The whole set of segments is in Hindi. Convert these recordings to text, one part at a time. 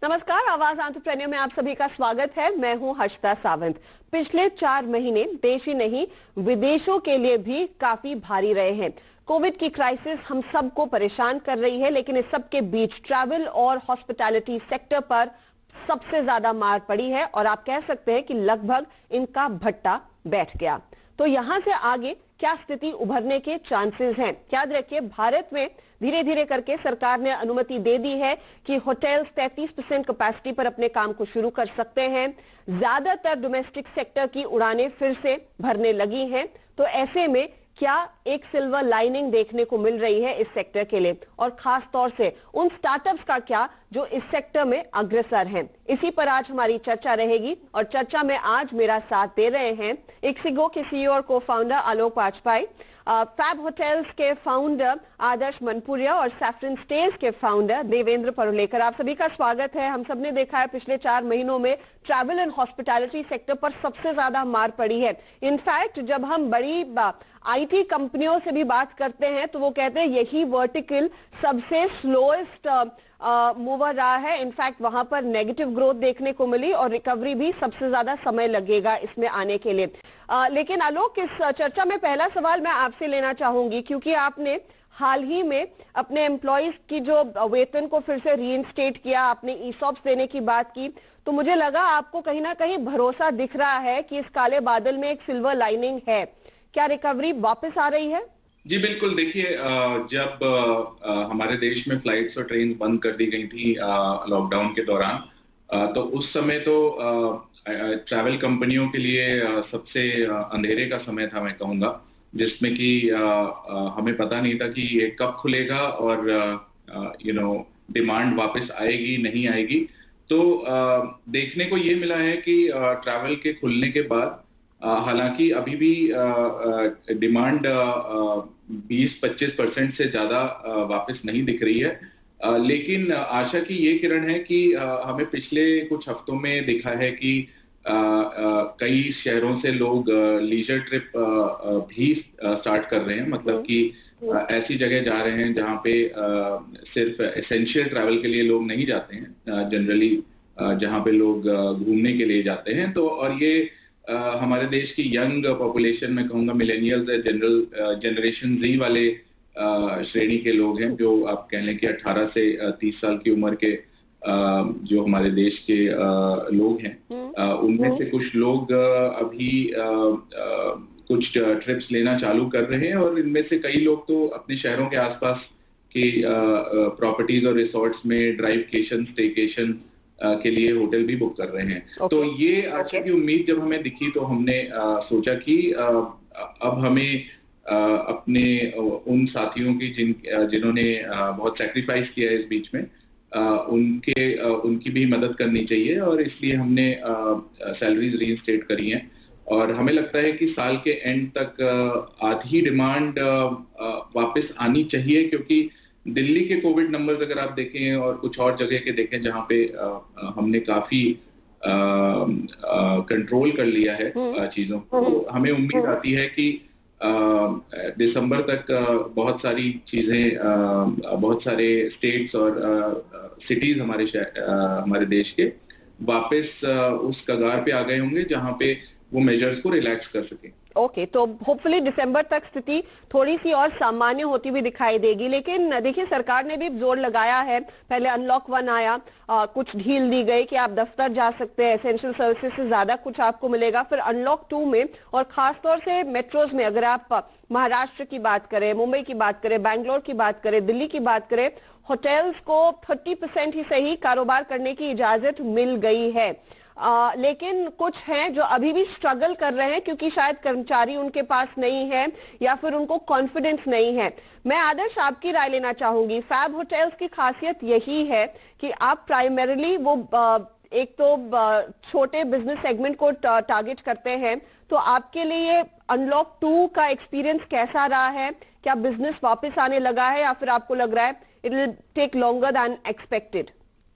नमस्कार, आवाज एंटरप्रेन्योर में आप सभी का स्वागत है। मैं हूं हर्षिता सावंत। पिछले 4 महीने देश ही नहीं विदेशों के लिए भी काफी भारी रहे हैं। कोविड की क्राइसिस हम सबको परेशान कर रही है, लेकिन इस सब के बीच ट्रैवल और हॉस्पिटैलिटी सेक्टर पर सबसे ज्यादा मार पड़ी है और आप कह सकते हैं कि लगभग इनका भट्टा बैठ गया। तो यहां से आगे क्या स्थिति उभरने के चांसेस हैं? याद रखिए, भारत में धीरे धीरे करके सरकार ने अनुमति दे दी है कि होटल्स 33% कैपेसिटी पर अपने काम को शुरू कर सकते हैं। ज्यादातर डोमेस्टिक सेक्टर की उड़ानें फिर से भरने लगी हैं। तो ऐसे में क्या एक सिल्वर लाइनिंग देखने को मिल रही है इस सेक्टर के लिए, और खास तौर से उन स्टार्टअप्स का क्या जो इस सेक्टर में अग्रसर हैं? इसी पर आज हमारी चर्चा रहेगी और चर्चा में आज मेरा साथ दे रहे हैं इक्सिगो के सीईओ और को फाउंडर आलोक वाजपेयी, फैब होटल्स के फाउंडर आदर्श मनपुरिया और सैफरन स्टेज के फाउंडर देवेंद्र परुलेकर। आप सभी का स्वागत है। हम सब ने देखा है पिछले 4 महीनों में ट्रैवल एंड हॉस्पिटैलिटी सेक्टर पर सबसे ज्यादा मार पड़ी है। इनफैक्ट जब हम बड़ी आईटी कंपनियों से भी बात करते हैं तो वो कहते हैं यही वर्टिकल सबसे स्लोएस्ट मूवर रहा है। इनफैक्ट वहां पर नेगेटिव ग्रोथ देखने को मिली और रिकवरी भी सबसे ज्यादा समय लगेगा इसमें आने के लिए। लेकिन आलोक, इस चर्चा में पहला सवाल मैं आपसे लेना चाहूंगी, क्योंकि आपने हाल ही में अपने एम्प्लॉइज की जो वेतन को फिर से रीइंस्टेट किया, आपने ईसॉप्स देने की बात की, तो मुझे लगा आपको कहीं ना कहीं भरोसा दिख रहा है कि इस काले बादल में एक सिल्वर लाइनिंग है। क्या रिकवरी वापस आ रही है? जी बिल्कुल। देखिए, जब हमारे देश में फ्लाइट्स और ट्रेन बंद कर दी गई थी लॉकडाउन के दौरान, तो उस समय तो ट्रैवल कंपनियों के लिए सबसे अंधेरे का समय था, मैं कहूँगा, जिसमें कि हमें पता नहीं था कि ये कब खुलेगा और डिमांड वापस आएगी नहीं आएगी। तो देखने को ये मिला है कि ट्रैवल के खुलने के बाद हालांकि अभी भी डिमांड 20-25% से ज़्यादा वापस नहीं दिख रही है, लेकिन आशा की ये किरण है कि हमें पिछले कुछ हफ्तों में दिखा है कि कई शहरों से लोग लीजर ट्रिप भी स्टार्ट कर रहे हैं। मतलब कि ऐसी जगह जा रहे हैं जहाँ पे सिर्फ एसेंशियल ट्रैवल के लिए लोग नहीं जाते हैं, जनरली जहाँ पे लोग घूमने के लिए जाते हैं। तो और ये हमारे देश की यंग पॉपुलेशन, मैं कहूँगा मिलेनियल्स, जनरेशन जी वाले श्रेणी के लोग हैं, जो आप कह लें कि 18 से 30 साल की उम्र के जो हमारे देश के लोग हैं, उनमें से कुछ लोग अभी कुछ ट्रिप्स लेना चालू कर रहे हैं, और इनमें से कई लोग तो अपने शहरों के आसपास की प्रॉपर्टीज और रिसोर्ट्स में ड्राइवकेशन, स्टेकेशन के लिए होटल भी बुक कर रहे हैं। तो ये आशा की उम्मीद जब हमें दिखी तो हमने सोचा कि अब हमें अपने उन साथियों की जिन्होंने बहुत सैक्रिफाइस किया है इस बीच में, उनकी भी मदद करनी चाहिए, और इसलिए हमने सैलरीज रीइंस्टेट करी हैं। और हमें लगता है कि साल के एंड तक आधी डिमांड वापस आनी चाहिए, क्योंकि दिल्ली के कोविड नंबर्स अगर आप देखें और कुछ और जगह के देखें जहाँ पे हमने काफी कंट्रोल कर लिया है चीज़ों को, तो हमें उम्मीद आती है कि दिसंबर तक बहुत सारी चीज़ें, बहुत सारे स्टेट्स और सिटीज़ हमारे देश के वापस उस कगार पे आ गए होंगे जहाँ पे वो मेजर्स को रिलैक्स कर सकें। ओके, तो होपफुली दिसंबर तक स्थिति थोड़ी सी और सामान्य होती हुई दिखाई देगी। लेकिन देखिए, सरकार ने भी जोर लगाया है। पहले अनलॉक 1 आया, कुछ ढील दी गई कि आप दफ्तर जा सकते हैं, एसेंशियल सर्विसेज से ज्यादा कुछ आपको मिलेगा। फिर अनलॉक 2 में, और खासतौर से मेट्रोज में, अगर आप महाराष्ट्र की बात करें, मुंबई की बात करें, बैंगलोर की बात करें, दिल्ली की बात करें, होटल्स को 30% ही सही कारोबार करने की इजाजत मिल गई है। लेकिन कुछ हैं जो अभी भी स्ट्रगल कर रहे हैं, क्योंकि शायद कर्मचारी उनके पास नहीं है या फिर उनको कॉन्फिडेंस नहीं है। मैं आदर्श आपकी राय लेना चाहूंगी। फैब होटल्स की खासियत यही है कि आप प्राइमरीली वो एक तो छोटे बिजनेस सेगमेंट को टारगेट करते हैं। तो आपके लिए अनलॉक 2 का एक्सपीरियंस कैसा रहा है? क्या बिजनेस वापस आने लगा है या फिर आपको लग रहा है it will take longer than expected?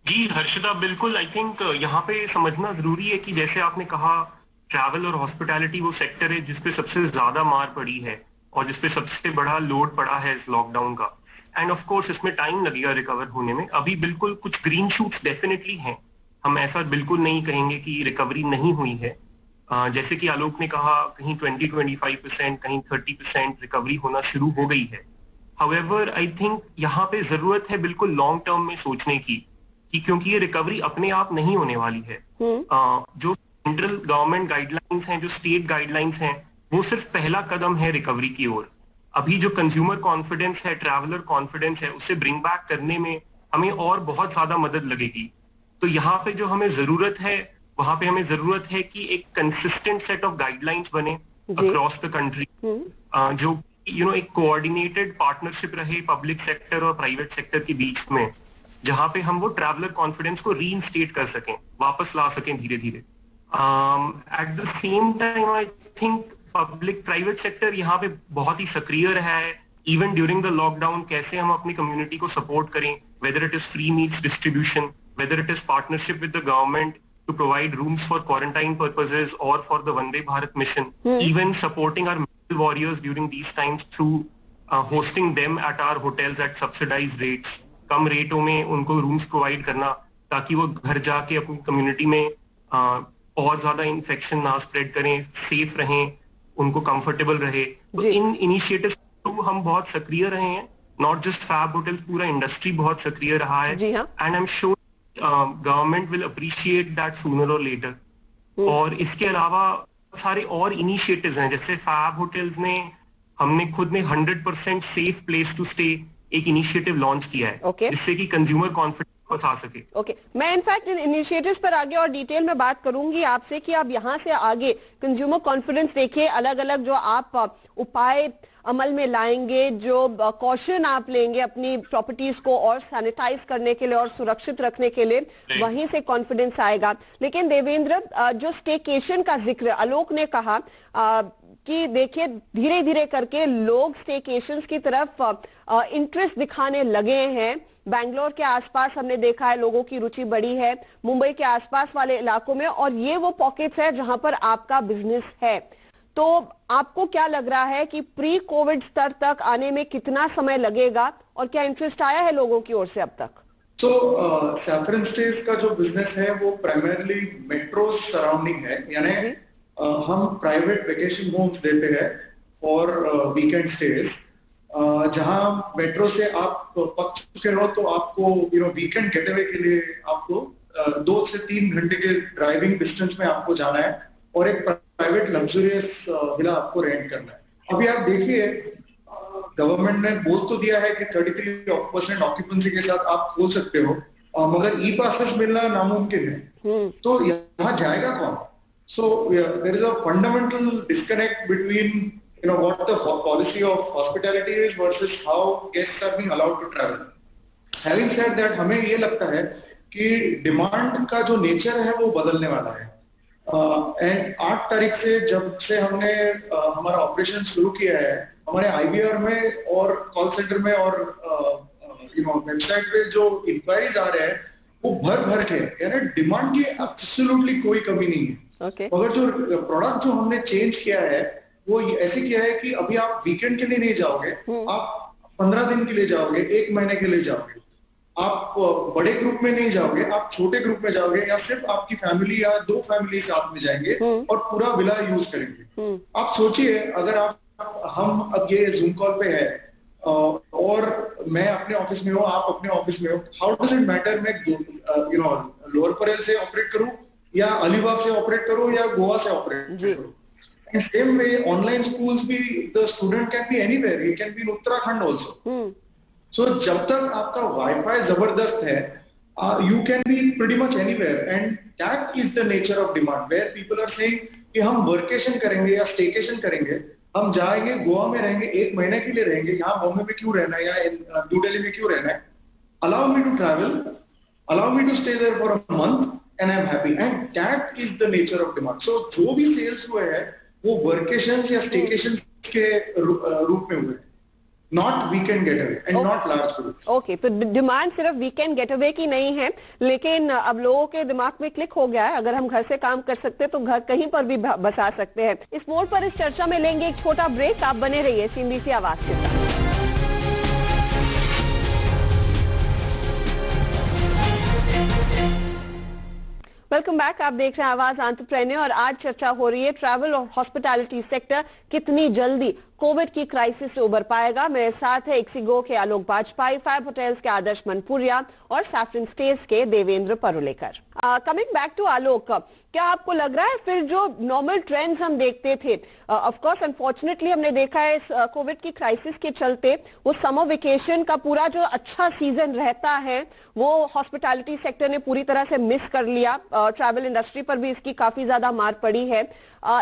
जी हर्षिता, बिल्कुल। आई थिंक यहाँ पे समझना जरूरी है कि जैसे आपने कहा, ट्रैवल और हॉस्पिटैलिटी वो सेक्टर है जिसपे सबसे ज्यादा मार पड़ी है और जिसपे सबसे बड़ा लोड पड़ा है इस लॉकडाउन का। एंड ऑफ कोर्स इसमें टाइम लगेगा रिकवर होने में। अभी बिल्कुल कुछ ग्रीन शूट्स डेफिनेटली हैं, हम ऐसा बिल्कुल नहीं कहेंगे कि रिकवरी नहीं हुई है। जैसे कि आलोक ने कहा, कहीं 20-25%, कहीं 30% रिकवरी होना शुरू हो गई है। हाउएवर आई थिंक यहाँ पे जरूरत है बिल्कुल लॉन्ग टर्म में सोचने की, कि क्योंकि ये रिकवरी अपने आप नहीं होने वाली है। जो सेंट्रल गवर्नमेंट गाइडलाइंस हैं, जो स्टेट गाइडलाइंस हैं, वो सिर्फ पहला कदम है रिकवरी की ओर। अभी जो कंज्यूमर कॉन्फिडेंस है, ट्रैवलर कॉन्फिडेंस है, उसे ब्रिंग बैक करने में हमें और बहुत ज्यादा मदद लगेगी। तो यहाँ पे जो हमें जरूरत है, वहां पे हमें जरूरत है कि एक कंसिस्टेंट सेट ऑफ गाइडलाइंस बने अक्रॉस द कंट्री, जो एक कोऑर्डिनेटेड पार्टनरशिप रहे पब्लिक सेक्टर और प्राइवेट सेक्टर के बीच में, जहां पे हम वो ट्रैवलर कॉन्फिडेंस को रीइंस्टेट कर सकें, वापस ला सकें धीरे धीरे। At the same time I think public private sector यहाँ पे बहुत ही सक्रिय रहा है। इवन ड्यूरिंग द लॉकडाउन कैसे हम अपनी कम्युनिटी को सपोर्ट करें, whether it is free meals distribution, whether it is partnership with the government to provide rooms for quarantine purposes or for the Vande Bharat mission, even supporting our medical warriors during these times through hosting them at our hotels at subsidized rates, कम रेटों में उनको rooms provide करना, ताकि वो घर जाके अपनी community में और ज्यादा infection ना spread करें, safe रहें, उनको comfortable रहे। तो इन initiatives तो हम बहुत सक्रिय रहे हैं, not just Fab Hotels, पूरा industry बहुत सक्रिय रहा है, and I'm sure government will appreciate that sooner और लेटर। और इसके अलावा सारे और इनिशिएटिव्स हैं, जैसे फैब होटल्स ने, हमने खुद ने 100% सेफ प्लेस टू स्टे एक इनिशिएटिव लॉन्च किया है, जिससे कि कंज्यूमर कॉन्फिडेंस बता सके। मैं इनफैक्ट इन इनिशिएटिव्स पर आगे और डिटेल में बात करूंगी आपसे कि आप यहाँ से आगे कंज्यूमर कॉन्फिडेंस देखिए, अलग अलग जो आप उपाय अमल में लाएंगे, जो कॉशन आप लेंगे अपनी प्रॉपर्टीज को और सैनिटाइज करने के लिए और सुरक्षित रखने के लिए, वहीं से कॉन्फिडेंस आएगा। लेकिन देवेंद्र, जो स्टेकेशन का जिक्र आलोक ने कहा कि देखिए धीरे धीरे करके लोग स्टेकेशंस की तरफ इंटरेस्ट दिखाने लगे हैं। बैंगलोर के आसपास हमने देखा है लोगों की रुचि बढ़ी है, मुंबई के आसपास वाले इलाकों में, और ये वो पॉकेट्स है जहां पर आपका बिजनेस है। तो आपको क्या लग रहा है कि प्री कोविड स्तर तक आने में कितना समय लगेगा और क्या इंटरेस्ट आया है लोगों की ओर से अब तक? तो सैफरन स्टेज का जो बिजनेस है वो प्राइमरली मेट्रो सराउंडिंग है, यानी हम प्राइवेट वेकेशन होम्स देते हैं और वीकेंड स्टेज, जहां मेट्रो से आप पक चुके हो तो आपको वीकेंड गेटअवे के लिए आपको 2 से 3 घंटे के ड्राइविंग डिस्टेंस में आपको जाना है और एक प्राइवेट लग्जरियस विला आपको रेंट करना है। अभी आप देखिए, गवर्नमेंट ने बोल तो दिया है कि 33% ऑक्यूपेंसी के साथ आप खोल सकते हो, मगर ई पासेस मिलना नामुमकिन है। तो यहाँ जाएगा कौन? So there is a fundamental disconnect between what the policy of hospitality is versus how guests are being allowed to travel. Having said that, हमें ये लगता है कि डिमांड का जो नेचर है वो बदलने वाला है। एंड 8 तारीख से जब से हमने हमारा ऑपरेशन शुरू किया है, हमारे IVR में और कॉल सेंटर में और वेबसाइट पे जो इंक्वायरीज आ रहे हैं वो भर के, यानी डिमांड की एब्सोल्युटली कोई कमी नहीं है। मगर जो प्रोडक्ट जो हमने चेंज किया है वो ऐसे किया है कि अभी आप वीकेंड के लिए नहीं जाओगे, आप 15 दिन के लिए जाओगे, 1 महीने के लिए जाओगे, आप बड़े ग्रुप में नहीं जाओगे, आप छोटे ग्रुप में जाओगे, या सिर्फ आपकी फैमिली या 2 फैमिली साथ में जाएंगे और पूरा विला यूज करेंगे। आप सोचिए, अगर हम अब ये जूम कॉल पे है और मैं अपने ऑफिस में हूँ, आप अपने ऑफिस में हो, हाउ डज इट मैटर मैं लोअर परेल से ऑपरेट करूँ या अलीबाग से ऑपरेट करूँ या गोवा से ऑपरेट करूँ? In same way, online schools भी, the student can be anywhere. He can be in Uttarakhand also. So जब तक आपका Wi-Fi जबरदस्त है, you can be pretty much anywhere, and that is the nature of demand. Where people are saying कि हम workation करेंगे या staycation करेंगे, हम जाएंगे गोवा में रहेंगे, 1 महीने के लिए रहेंगे, यहाँ बॉम्बे में क्यों रहना है या न्यू दिल्ली में क्यों रहना है? Allow me to travel, allow me to stay there for a month, and I am happy. And that is the nature of demand. So जो भी sales हुए हैं वो वर्केशन या स्टेकेशन के रूप में हुए, not weekend getaway and not large group. Okay, तो डिमांड सिर्फ वीकेंड गेटअवे की नहीं है, लेकिन अब लोगों के दिमाग में क्लिक हो गया है, अगर हम घर से काम कर सकते हैं तो घर कहीं पर भी बसा सकते हैं। इस मोड़ पर इस चर्चा में लेंगे एक छोटा ब्रेक, आप बने रहिए CNBC आवाज के साथ। Welcome back. आप देख रहे हैं आवाज एंटरप्रेन्योर और आज चर्चा हो रही है ट्रैवल और हॉस्पिटैलिटी सेक्टर कितनी जल्दी कोविड की क्राइसिस से उबर पाएगा। मेरे साथ है इक्सिगो के आलोक बाजपेयी, फैब होटल्स के आदर्श मनपुरिया और सैफरन स्टेज के Devendra Parulekar. Coming back to Alok, क्या आपको लग रहा है फिर जो नॉर्मल ट्रेंड्स हम देखते थे, ऑफ कोर्स अनफॉर्चुनेटली हमने देखा है इस कोविड की क्राइसिस के चलते वो समर वेकेशन का पूरा जो अच्छा सीजन रहता है वो हॉस्पिटैलिटी सेक्टर ने पूरी तरह से मिस कर लिया। ट्रैवल इंडस्ट्री पर भी इसकी काफी ज्यादा मार पड़ी है।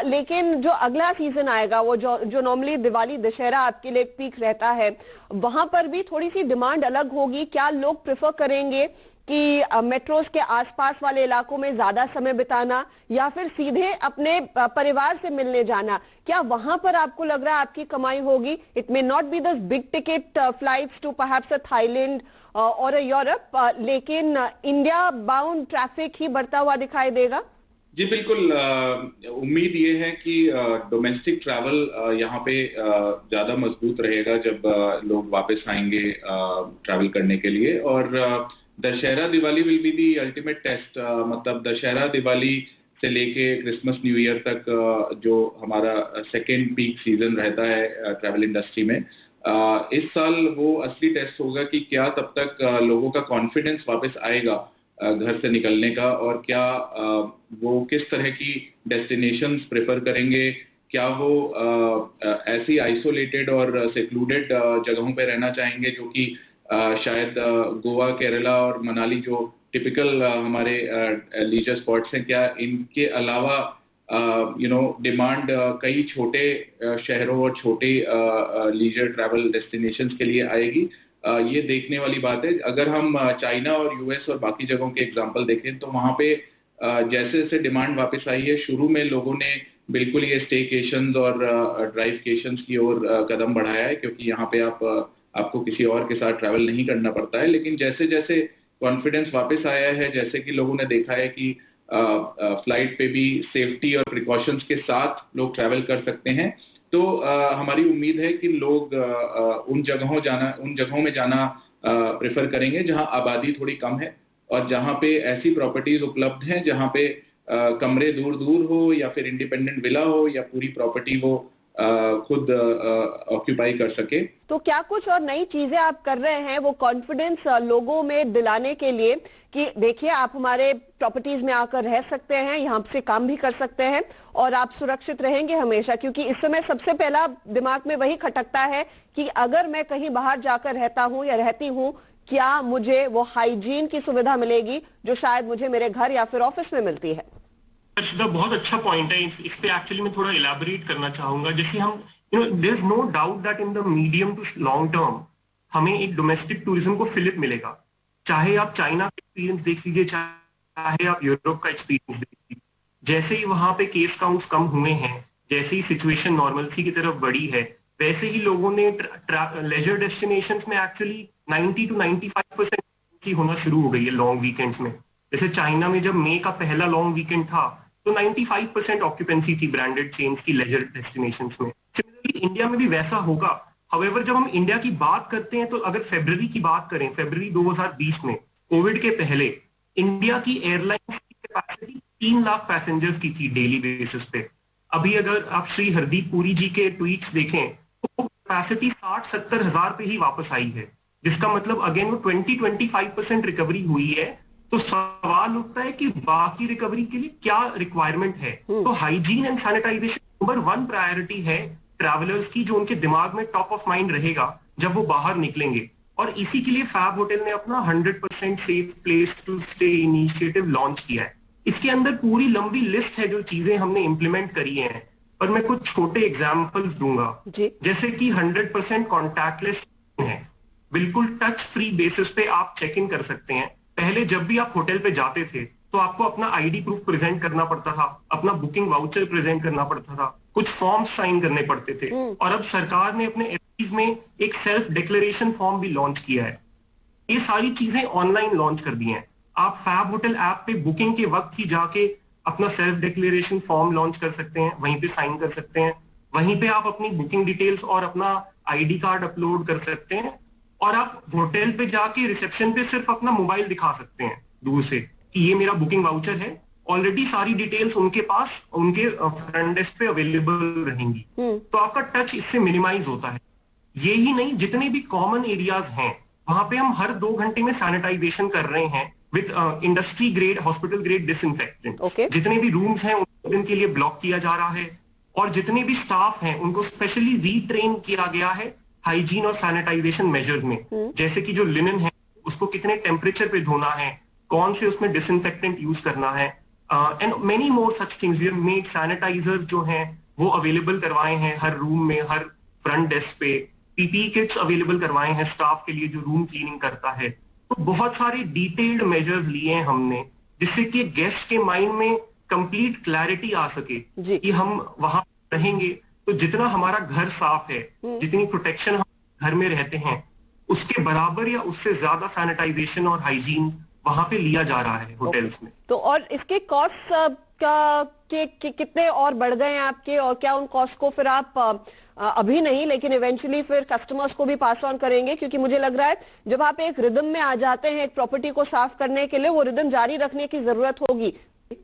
लेकिन जो अगला सीजन आएगा वो जो नॉर्मली दिवाली दशहरा आपके लिए पीक रहता है, वहां पर भी थोड़ी सी डिमांड अलग होगी। क्या लोग प्रेफर करेंगे कि मेट्रोज के आसपास वाले इलाकों में ज्यादा समय बिताना या फिर सीधे अपने परिवार से मिलने जाना? क्या वहां पर आपको लग रहा है आपकी कमाई होगी? It may not be the big ticket flights to perhaps a Thailand और अ यूरोप, लेकिन इंडिया बाउंड ट्रैफिक ही बढ़ता हुआ दिखाई देगा। जी बिल्कुल, उम्मीद ये है कि डोमेस्टिक ट्रैवल यहाँ पे ज़्यादा मजबूत रहेगा जब लोग वापस आएंगे ट्रैवल करने के लिए। और Dussehra Diwali will be the ultimate test. मतलब दशहरा दिवाली से लेके क्रिसमस न्यू ईयर तक जो हमारा सेकेंड पीक सीजन रहता है ट्रैवल इंडस्ट्री में, इस साल वो असली टेस्ट होगा कि क्या तब तक लोगों का कॉन्फिडेंस वापस आएगा घर से निकलने का, और क्या वो किस तरह की डेस्टिनेशंस प्रेफर करेंगे। क्या वो ऐसी आइसोलेटेड और सेक्लूडेड जगहों पे रहना चाहेंगे जो कि शायद गोवा, केरला और मनाली जो टिपिकल हमारे लीजर स्पॉट्स हैं, क्या इनके अलावा डिमांड कई छोटे शहरों और छोटे लीजर ट्रैवल डेस्टिनेशंस के लिए आएगी। ये देखने वाली बात है। अगर हम चाइना और यूएस और बाकी जगहों के एग्जांपल देखें तो वहाँ पे जैसे जैसे डिमांड वापस आई है, शुरू में लोगों ने बिल्कुल ये स्टेकेशंस और ड्राइवकेशंस की ओर कदम बढ़ाया है, क्योंकि यहाँ पे आपको किसी और के साथ ट्रैवल नहीं करना पड़ता है। लेकिन जैसे जैसे कॉन्फिडेंस वापस आया है, जैसे कि लोगों ने देखा है कि फ्लाइट पे भी सेफ्टी और प्रिकॉशंस के साथ लोग ट्रैवल कर सकते हैं, तो हमारी उम्मीद है कि लोग उन जगहों में जाना प्रेफर करेंगे जहां आबादी थोड़ी कम है और जहां पे ऐसी प्रॉपर्टीज उपलब्ध हैं जहां पे कमरे दूर दूर हो या फिर इंडिपेंडेंट विला हो या पूरी प्रॉपर्टी वो खुद ऑक्यूपाई कर सके। तो क्या कुछ और नई चीजें आप कर रहे हैं वो कॉन्फिडेंस लोगों में दिलाने के लिए कि देखिए आप हमारे प्रॉपर्टीज में आकर रह सकते हैं, यहाँ से काम भी कर सकते हैं और आप सुरक्षित रहेंगे हमेशा? क्योंकि इस समय सबसे पहला दिमाग में वही खटकता है कि अगर मैं कहीं बाहर जाकर रहता हूँ या रहती हूँ, क्या मुझे वो हाइजीन की सुविधा मिलेगी जो शायद मुझे मेरे घर या फिर ऑफिस में मिलती है? बहुत अच्छा पॉइंट है। इस पे एक्चुअली मैं थोड़ा इलैबोरेट करना चाहूंगा। जैसे हम there is no doubt that in the medium to long term हमें एक डोमेस्टिक टूरिज्म को फिलिप मिलेगा। चाहे आप चाइना का एक्सपीरियंस देख लीजिए, चाहे आप यूरोप का एक्सपीरियंस देख लीजिए, जैसे ही वहां पे केस काउंट्स कम हुए हैं, जैसे ही सिचुएशन नॉर्मलसी की तरफ बढ़ी है, वैसे ही लोगों ने लेजर डेस्टिनेशंस में एक्चुअली 90 to 95% होना शुरू हो गई है लॉन्ग वीकेंड्स में। जैसे चाइना में जब मई का पहला लॉन्ग वीकेंड था तो 95% ऑक्यूपेंसी थी ब्रांडेड चेन्स की लेजर डेस्टिनेशंस में। सिमिलरली इंडिया में भी वैसा होगा। हाउएवर जब हम इंडिया की बात करते हैं तो अगर फरवरी की बात करें, फरवरी 2020 में कोविड के पहले इंडिया की एयरलाइंस की कैपेसिटी 3 लाख पैसेंजर्स की थी डेली बेसिस पे। अभी अगर आप श्री हरदीप पुरी जी के ट्वीट्स देखें तो कैपेसिटी 60-70 हजार पे ही वापस आई है, जिसका मतलब अगेन वो 20-25% रिकवरी हुई है। तो सवाल उठता है कि बाकी रिकवरी के लिए क्या रिक्वायरमेंट है। तो hygiene and sanitisation number 1 priority है ट्रैवलर्स की, जो उनके दिमाग में टॉप ऑफ माइंड रहेगा जब वो बाहर निकलेंगे। और इसी के लिए फैब होटल ने अपना 100% safe place to stay initiative launch किया है। इसके अंदर पूरी लंबी लिस्ट है जो चीजें हमने इंप्लीमेंट करी हैं, पर मैं कुछ छोटे एग्जाम्पल्स दूंगा। जैसे कि 100% कॉन्टैक्टलेस है, बिल्कुल टच फ्री बेसिस पे आप चेक इन कर सकते हैं। पहले जब भी आप होटल पे जाते थे तो आपको अपना आईडी प्रूफ प्रेजेंट करना पड़ता था, अपना बुकिंग वाउचर प्रेजेंट करना पड़ता था, कुछ फॉर्म्स साइन करने पड़ते थे। और अब सरकार ने अपने एफपीज में एक सेल्फ डिक्लेरेशन फॉर्म भी लॉन्च किया है। ये सारी चीजें ऑनलाइन लॉन्च कर दी हैं। आप फैब होटल ऐप पे बुकिंग के वक्त ही जाके अपना सेल्फ डिक्लेरेशन फॉर्म लॉन्च कर सकते हैं, वहीं पे साइन कर सकते हैं। वहीं पे आप अपनी बुकिंग डिटेल्स और अपना आईडी कार्ड अपलोड कर सकते हैं और आप होटल पे जाके रिसेप्शन पे सिर्फ अपना मोबाइल दिखा सकते हैं दूर से कि ये मेरा बुकिंग वाउचर है ऑलरेडी सारी डिटेल्स उनके पास उनके फ्रंट डेस्क पे अवेलेबल रहेंगी। तो आपका टच इससे मिनिमाइज होता है। ये ही नहीं, जितने भी कॉमन एरियाज हैं वहां पे हम हर 2 घंटे में सैनिटाइजेशन कर रहे हैं with industry grade hospital grade disinfectant. जितने भी रूम्स हैं उनको दिन के लिए ब्लॉक किया जा रहा है, और जितने भी स्टाफ हैं उनको स्पेशली रीट्रेन किया गया है हाइजीन और सैनिटाइजेशन मेजर्स में। जैसे कि जो लिनन है उसको कितने टेम्परेचर पे धोना है, कौन से उसमें डिसइंफेक्टेंट यूज करना है, and many more such things. We have made sanitiser जो हैं वो अवेलेबल करवाए हैं हर रूम में, हर फ्रंट डेस्क पे। पीपीई किट्स अवेलेबल करवाए हैं स्टाफ के लिए जो रूम क्लीनिंग करता है। तो बहुत सारे डिटेल्ड मेजर्स लिए हैं हमने, जिससे कि गेस्ट के माइंड में कंप्लीट क्लैरिटी आ सके कि हम वहां रहेंगे तो जितना हमारा घर साफ है, जितनी प्रोटेक्शन हम घर में रहते हैं, उसके बराबर या उससे ज्यादा सैनिटाइजेशन और हाइजीन वहां पे लिया जा रहा है होटल्स में। तो और इसके कॉस्ट का कितने और बढ़ गए हैं आपके, और क्या उन कॉस्ट को फिर आप अभी नहीं लेकिन इवेंचुअली फिर कस्टमर्स को भी पास ऑन करेंगे? क्योंकि मुझे लग रहा है जब आप एक रिदम में आ जाते हैं एक प्रॉपर्टी को साफ करने के लिए, वो रिदम जारी रखने की जरूरत होगी।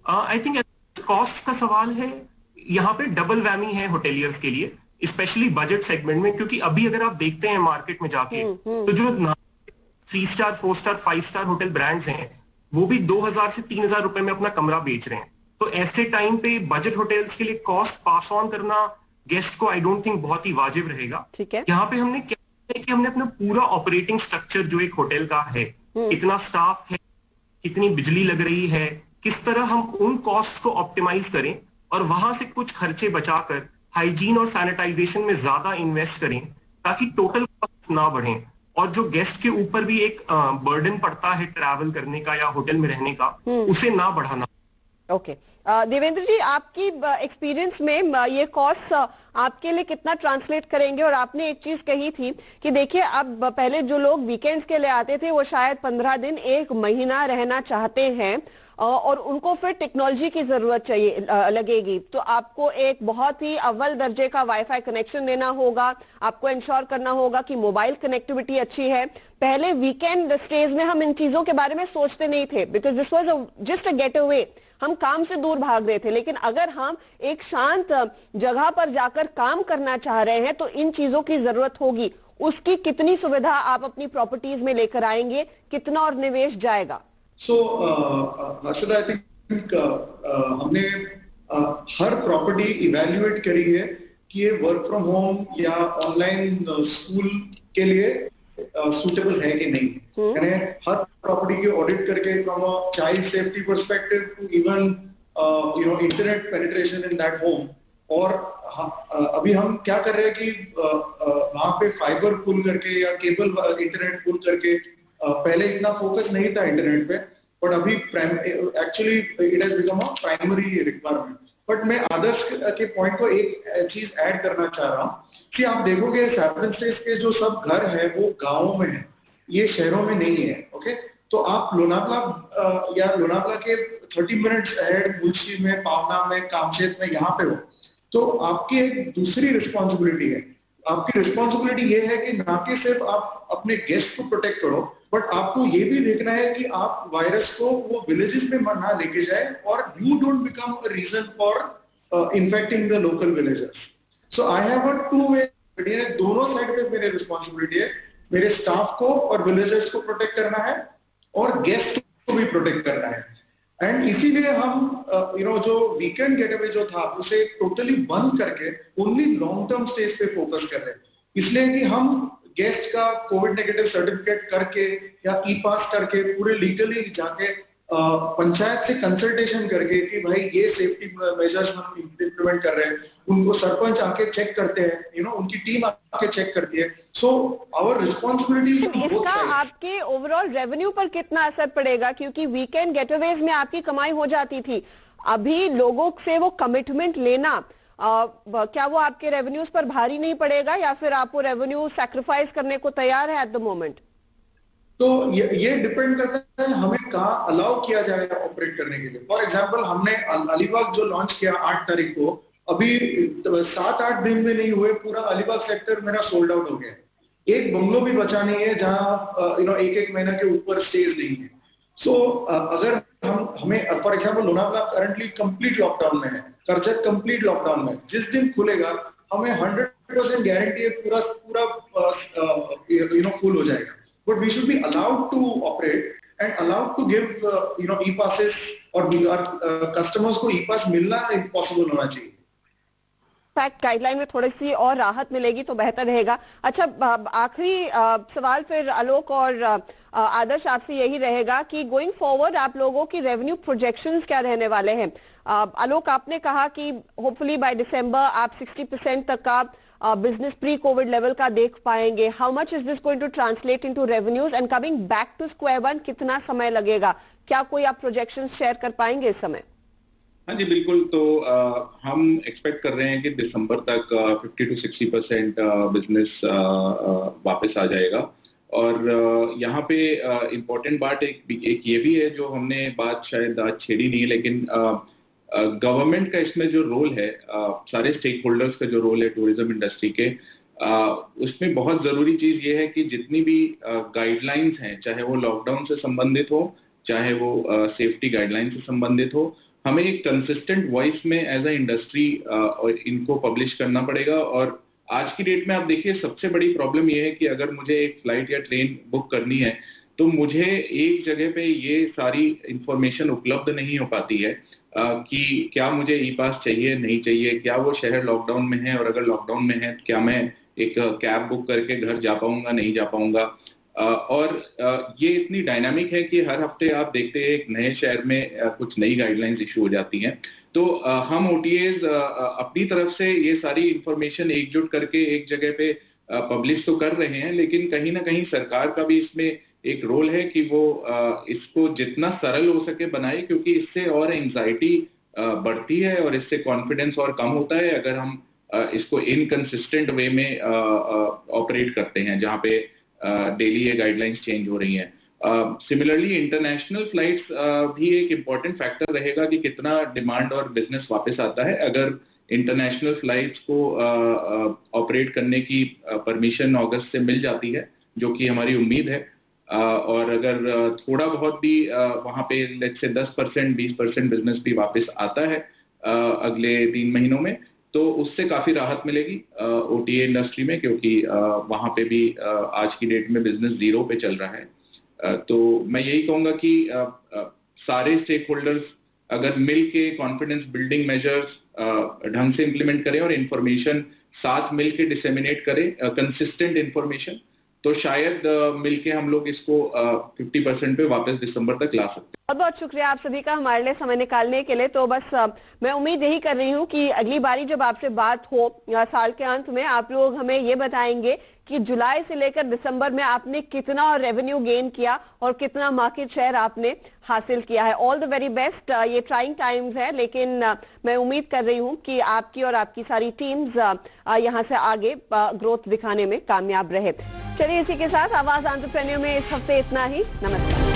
आई थिंक कॉस्ट का सवाल है, यहाँ पे डबल वैमी है होटेलियर्स के लिए, स्पेशली बजट सेगमेंट में। क्योंकि अभी अगर आप देखते हैं मार्केट में जाके तो जो 3 star 4 star 5 star hotel brands हैं वो भी 2000 से 3000 रुपए में अपना कमरा बेच रहे हैं। तो ऐसे टाइम पे बजट होटल्स के लिए कॉस्ट पास ऑन करना गेस्ट को आई डोंट थिंक बहुत ही वाजिब रहेगा। ठीक है। यहाँ पे हमने क्या है कि हमने अपना पूरा ऑपरेटिंग स्ट्रक्चर जो एक होटल का है, कितना स्टाफ है, कितनी बिजली लग रही है, किस तरह हम उन कॉस्ट को ऑप्टिमाइज करें और वहां से कुछ खर्चे बचाकर हाइजीन और सैनिटाइजेशन में ज्यादा इन्वेस्ट करें ताकि टोटल कॉस्ट ना बढ़े और जो गेस्ट के ऊपर भी एक बर्डन पड़ता है ट्रैवल करने का या होटल में रहने का, उसे ना बढ़ाना। ओके देवेंद्र जी, आपकी एक्सपीरियंस में ये कॉस्ट आपके लिए कितना ट्रांसलेट करेंगे? और आपने एक चीज कही थी कि देखिए अब पहले जो लोग वीकेंड्स के लिए आते थे वो शायद 15 दिन 1 महीना रहना चाहते हैं और उनको फिर टेक्नोलॉजी की जरूरत चाहिए लगेगी, तो आपको एक बहुत ही अव्वल दर्जे का वाईफाई कनेक्शन देना होगा, आपको इंश्योर करना होगा कि मोबाइल कनेक्टिविटी अच्छी है। पहले वीकेंड स्टेज में हम इन चीजों के बारे में सोचते नहीं थे because this was just a get away, हम काम से दूर भाग रहे थे। लेकिन अगर हम एक शांत जगह पर जाकर काम करना चाह रहे हैं तो इन चीजों की जरूरत होगी। उसकी कितनी सुविधा आप अपनी प्रॉपर्टीज में लेकर आएंगे, कितना और निवेश जाएगा? So, Harshada, I think हमने हर प्रॉपर्टी इवैल्यूएट करी है कि ये वर्क फ्रॉम होम या ऑनलाइन स्कूल के लिए सूटेबल है कि नहीं। यानी हर प्रॉपर्टी की ऑडिट करके from a child safety perspective to even internet penetration in that home. और अभी हम क्या कर रहे हैं कि वहाँ पे फाइबर पुल करके या केबल इंटरनेट पुल करके, पहले इतना फोकस नहीं था इंटरनेट पे, बट अभी actually it has become a primary requirement. But मैं आदर्श के पॉइंट को एक चीज ऐड करना चाह रहा हूँ कि आप देखोगे सैवरन स्टेट्स के जो सब घर है वो गाँवों में है, ये शहरों में नहीं है। ओके, तो आप लोनावला या लोनावला के 30 मिनट्स अहेड मुंशी में, पावना में, कामशेत में यहाँ पे हो, तो आपकी एक दूसरी रिस्पॉन्सिबिलिटी है। आपकी रिस्पॉन्सिबिलिटी ये है कि ना कि सिर्फ आप अपने गेस्ट को प्रोटेक्ट करो, बट आपको ये भी देखना है कि आप वायरस को वो विलेजेस में ना लेके जाए और you don't become a reason for infecting the local villagers. So I have a two way, दोनों साइड पे मेरी रिस्पॉन्सिबिलिटी है, मेरे स्टाफ को और विलेजर्स को प्रोटेक्ट करना है और गेस्ट को भी प्रोटेक्ट करना है। एंड इसीलिए हम जो वीकेंड गेटअवे जो था उसे टोटली बंद करके ओनली लॉन्ग टर्म स्टेज पे फोकस कर रहे हैं। इसलिए कि हम गेस्ट का कोविड नेगेटिव सर्टिफिकेट करके या ई पास करके पूरे लीगली जाके पंचायत से कंसल्टेशन करके कि भाई ये सेफ्टी मेजर्स हम इम्प्लीमेंट कर रहे हैं, उनको सरपंच आके चेक करते हैं, उनकी टीम आके चेक करती है। So our responsibility. इसका आपके ओवरऑल रेवेन्यू पर कितना असर पड़ेगा? क्योंकि वीकेंड गेटअवेज में आपकी कमाई हो जाती थी, अभी लोगों से वो कमिटमेंट लेना क्या वो आपके रेवेन्यूज पर भारी नहीं पड़ेगा या फिर आप वो रेवेन्यू सैक्रिफाइस करने को तैयार है एट द मोमेंट? तो ये डिपेंड करता है हमें कहाँ अलाउ किया जाएगा ऑपरेट करने के लिए। फॉर एग्जांपल हमने अलीबाग जो लॉन्च किया 8 तारीख को, अभी 7-8 दिन में नहीं हुए पूरा अलीबाग सेक्टर मेरा सोल्ड आउट हो गया। एक बंगलो भी बचा नहीं है जहाँ 1-1 महीना के ऊपर स्टेज नहीं है। सो अगर हमें for example Lonavala currently complete lockdown में है, करजत कंप्लीट लॉकडाउन में। जिस दिन खुलेगा हमें 100% गारंटी है पूरा फुल हो जाएगा। But we should be allowed to operate and allowed to give e passes, और कस्टमर्स को ई पास मिलना पॉसिबल होना चाहिए। फैक्ट गाइडलाइन में थोड़ी सी और राहत मिलेगी तो बेहतर रहेगा। अच्छा, आखिरी सवाल फिर आलोक और आदर्श आपसे यही रहेगा कि गोइंग फॉरवर्ड आप लोगों की रेवेन्यू प्रोजेक्शंस क्या रहने वाले हैं? आलोक, आपने कहा कि होपफुली बाय दिसंबर आप 60% तक का बिजनेस प्री कोविड लेवल का देख पाएंगे। How much is this going to translate into revenues and coming back to square one कितना समय लगेगा? क्या कोई आप प्रोजेक्शंस शेयर कर पाएंगे इस समय? हाँ जी, बिल्कुल। तो हम एक्सपेक्ट कर रहे हैं कि दिसंबर तक 50 to 60% बिजनेस वापस आ जाएगा। और यहाँ पे इम्पोर्टेंट बात एक ये भी है जो हमने बात शायद आज छेड़ी नहीं, लेकिन गवर्नमेंट का इसमें जो रोल है, सारे स्टेक होल्डर्स का जो रोल है टूरिज्म इंडस्ट्री के, उसमें बहुत ज़रूरी चीज़ ये है कि जितनी भी गाइडलाइंस हैं, चाहे वो लॉकडाउन से संबंधित हो, चाहे वो सेफ्टी गाइडलाइन से संबंधित हो, हमें एक कंसिस्टेंट वॉइस में एज अ इंडस्ट्री इनको पब्लिश करना पड़ेगा। और आज की डेट में आप देखिए, सबसे बड़ी प्रॉब्लम ये है कि अगर मुझे एक फ्लाइट या ट्रेन बुक करनी है तो मुझे एक जगह पे ये सारी इंफॉर्मेशन उपलब्ध नहीं हो पाती है कि क्या मुझे ई पास चाहिए, नहीं चाहिए, क्या वो शहर लॉकडाउन में है, और अगर लॉकडाउन में है क्या मैं एक कैब बुक करके घर जा पाऊंगा, नहीं जा पाऊंगा। और ये इतनी डायनामिक है कि हर हफ्ते आप देखते हैं एक नए शहर में कुछ नई गाइडलाइंस इशू हो जाती हैं। तो हम OTAs अपनी तरफ से ये सारी इंफॉर्मेशन एकजुट करके एक जगह पे पब्लिश तो कर रहे हैं, लेकिन कहीं ना कहीं सरकार का भी इसमें एक रोल है कि वो इसको जितना सरल हो सके बनाए, क्योंकि इससे और एंग्जाइटी बढ़ती है और इससे कॉन्फिडेंस और कम होता है अगर हम इसको इनकंसिस्टेंट वे में ऑपरेट करते हैं, जहाँ पे डेली ये गाइडलाइंस चेंज हो रही हैं। सिमिलरली इंटरनेशनल फ्लाइट्स भी एक इम्पॉर्टेंट फैक्टर रहेगा कि कितना डिमांड और बिजनेस वापस आता है। अगर इंटरनेशनल फ्लाइट्स को ऑपरेट करने की परमिशन अगस्त से मिल जाती है, जो कि हमारी उम्मीद है, और अगर थोड़ा बहुत भी वहाँ पे लेट्स से 10% 20% बिजनेस भी वापस आता है अगले 3 महीनों में, तो उससे काफ़ी राहत मिलेगी OTA इंडस्ट्री में, क्योंकि वहाँ पे भी आज की डेट में बिजनेस जीरो पे चल रहा है। तो मैं यही कहूँगा कि सारे स्टेक होल्डर्स अगर मिल के कॉन्फिडेंस बिल्डिंग मेजर्स ढंग से इम्प्लीमेंट करें और इन्फॉर्मेशन साथ मिल के डिसेमिनेट करें, कंसिस्टेंट इन्फॉर्मेशन, तो शायद मिलके हम लोग इसको 50% पे वापस दिसंबर तक ला सकते हैं। बहुत बहुत शुक्रिया आप सभी का हमारे लिए समय निकालने के लिए। तो बस मैं उम्मीद यही कर रही हूँ कि अगली बारी जब आपसे बात हो साल के अंत में, आप लोग हमें ये बताएंगे कि जुलाई से लेकर दिसंबर में आपने कितना रेवेन्यू गेन किया और कितना मार्केट शेयर आपने हासिल किया है। All the very best. ये ट्राइंग टाइम्स है, लेकिन मैं उम्मीद कर रही हूँ कि आपकी और आपकी सारी टीम्स यहाँ से आगे ग्रोथ दिखाने में कामयाब रहे। चलिए, इसी के साथ आवाज एंटरप्रेन्योर में इस हफ्ते इतना ही। नमस्कार।